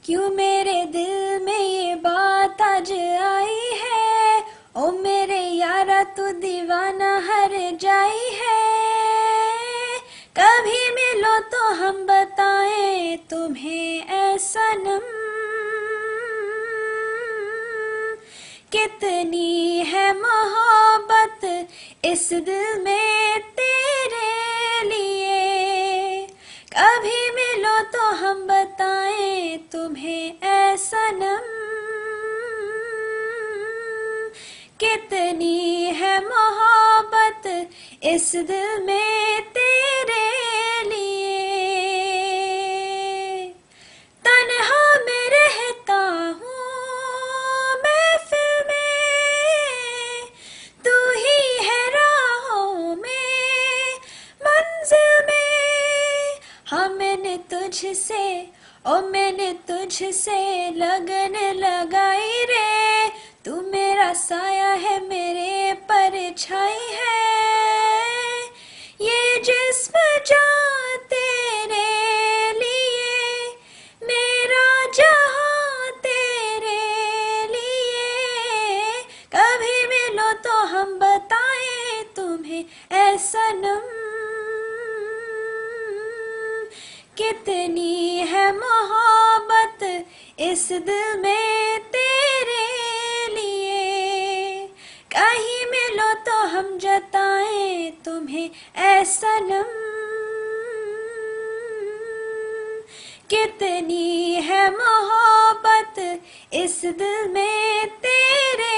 क्यों मेरे दिल में ये बात आज आई है, ओ मेरे यारा तू दीवाना हर जाई है। कभी मिलो तो हम बताएं तुम्हें ऐ सनम, कितनी है मोहब्बत इस दिल में तेरे लिए। कभी मिलो तो हम बताएं तुम्हें ऐ सनम, कितनी है मोहब्बत इस दिल में तेरे लिए। तन्हा मैं रहता हूँ महफिल में, तू ही है राहों में मंजिल में। हाँ मैंने तुझसे ओ मैंने तुझसे लगन लगाई रे, तू मेरा साया है मेरे परछाई है। ये जिस्म जान तेरे लिए, मेरा जहां तेरे लिए। कभी मिलो तो हम बताएं तुम्हें ऐ सनम, कितनी है मोहब्बत इस दिल में तेरे लिए। कहीं मिलो तो हम जताएं तुम्हें ऐ सनम, कितनी है मोहब्बत इस दिल में तेरे